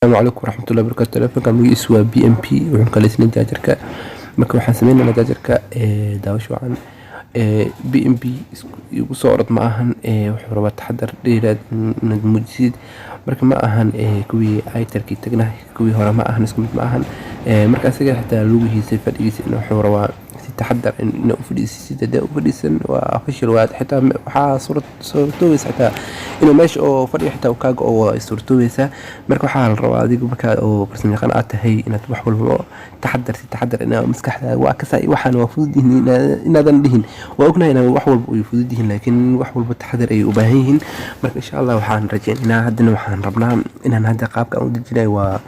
السلام عليكم ورحمة الله وبركاته. تلفونkan magaciisa waa BMP wuxuu kaleysnay jaajarka. marka waxaan sameynaa jaajarka daawasho wacan BMP igu soo orod ma ahan wuxuu rabaa taxadar dheeraad inaad muujisid. marka ma ahan kuwii aytarkii tagnahay kuwii hore ma ahan isku mid ma ahan marka asiga xitaa lugihiisa fadhigiisa wuxuu rabaa si taxadar inuu u fadhiisid sida u fadhiisan waa fashil waa xitaa waxaa suurtoobaysa xitaa inuu meesha oo fadhiyo xitaa uu kaaga oo suurtoobaysa. marka waxaa la rabaa adigu marka oo farsamo yaqaan aad tahay inaad wax walba taxadar inaad maskaxda waa ka saay waxaan waa fududin inaadan dhihin waa ognahay inaan wax walba uu fudud yihiin laakiin wax walba taxadar ay u baahan yihiin. marka insha Allah waxaan rajaynaynaa haddana waxaan rabnaa inaan hadda qaabka aan u dejinay waa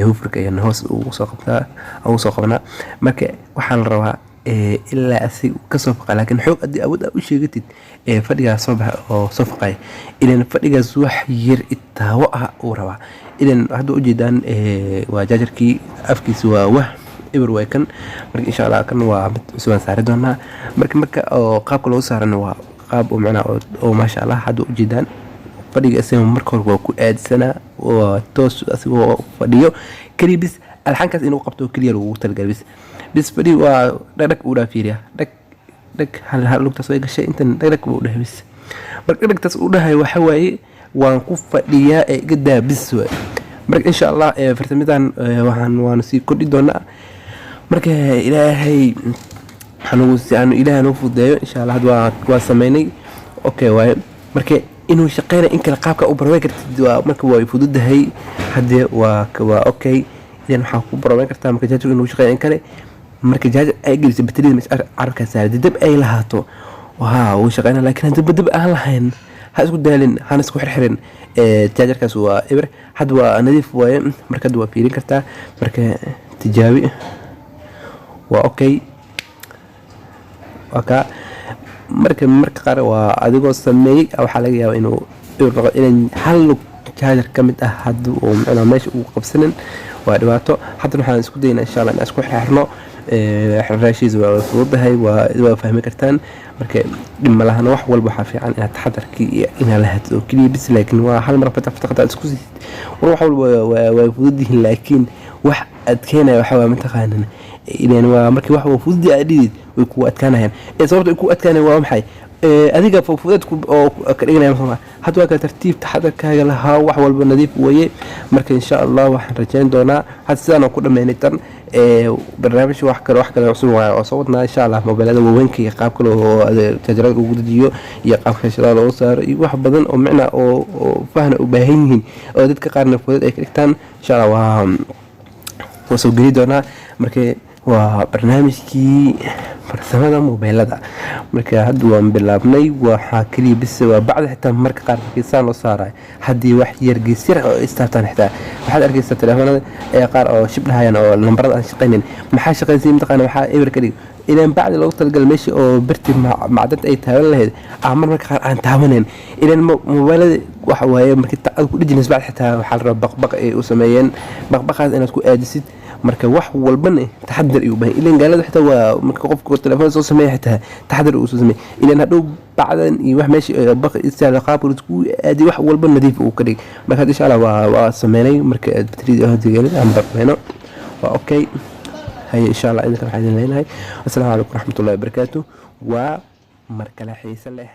hufrika iyo hoos ugu soo qabnaa marka waxaa la rabaa ilaa asig ka soo faqay laakiin xoog adii awood u sheegatid fadhiga soo bax oo soo faqay ileen fadhigaas wax yar itaawo ah uu rabaa ileen hadda u jeedaan waa jaajarkii afkiisa waa wax eber way kan. marka insha Allah kan waa mid cusub aan saari doonaa marka oo qaabka loo saaran waa qaab oo macna oo maasha Allah hadda u jeedaan fadhiga asig marka hore waa ku aadsanaa oo toos asigoo fadhiyo kalibis alxankaas inuu qabto kaliya lagu talgalay bis fadhi waa dhag u dhaafiiriya dhag hal lugtaas way gashay intan dhag u dhahabis marka dhagtaas u dhahay waxa waaye waan ku fadhiyaa iga daabis way. marka insha Allah fartamidan waan sii kordhi doonaa marka ilaahay xanuun si aan ilaahay noo fudeeyo insha Allah waa sameynay okay waaye marka inuu shaqeeyo in kala qaabka u barway kartid waa marka way fududahay hadda waa okay idan waxa ku barway kartaa marka jaajarku inuu shaqeeyo in kale marka jaajar ay gelisay bateriida mas arka saarida dab ay lahaato waa uu shaqeynaa laakiin dab aan lahayn ha isku daalin hana isku xirxirin jaajarkaas waa eber had waa nadiif waaye marka waa fiirin kartaa marka tijaabi waa okay waka marka qaar waa adigoo sameeyay waxa laga yaabaa inuu hal jaajar kamid ah haduu macna meesha uu qabsanin waa dhibaato. hadda waxaan isku daynaa insha Allah in isku xirxirno raashiis waa fududahay waa fahmi kartaan marka dhima lahana wax walba waxa fiican inaad taxadarkii iyo inaad lahaato kaliya bis laakiin waa hal mar fataqata isku sii wax walba waa fududihin laakiin wax adkeena waxa waa mataqaanana ileen waa markii wax fudud aadid way ku adkaanayaan sababta ku adkaanay waa maxay adiga fududku oo ka dhiganaya ma hadda waa tartiib taxadarkaaga lahaa wax walba nadiif weeye. marka insha Allah waxaan rajayn doonaa hadda sidaan ku dhameynay tan barnaamij wax kale cusub oo soo wadnaa insha Allah mobilada waaweynka iyo qaab kale oo jaajarada ugu dejiyo iyo qaabka shaqada loo saaro iyo wax badan oo macna oo fahna u baahan yihiin oo dadka qaarna fudud ay ka dhigtaan insha Allah waa soo geli doonaa. marka waa barnaamijkii farsamada mobilada marka hadda waan bilaabnay waxa kaliya bis waa bacda xitaa marka qaarkiisaan loo saaray hadii wax yar geesir oo istaabtaan xitaa waxaad arkaysaa telefoonada qaar oo shibdhahayan oo lambarada aan shaqeynin maxaa shaqeynayay intaqana waxa eber ka dhig ileen bacda loogu talgal meesha oo birti macdad ay taaban lahayd marka qaar aan taabaneyn ileen mobilada waxa waaye markii aad ku dhijinayso bacda xitaa waxa la rabaa baqbaq ay u sameeyeen baqbaqaas inaad ku aadisid marka wax walbana taxadar iyo baahan ileen gaalada xitaa waa marka qofku telefoon soo sameeyo xitaa taxadar uu soo sameeyo ileen hadhow bacdan iyo wax meesha baq istaala qaabku isku aadi wax walba nadiif uu ka dhig. marka insha Allah waa sameynay marka bateriida hadigeelay aan baqayno waa okay hay insha Allah idinka waxaan leenahay. assalaamu calaykum waraxmatullaahi wabarakaatuh waa markale xiiso leh.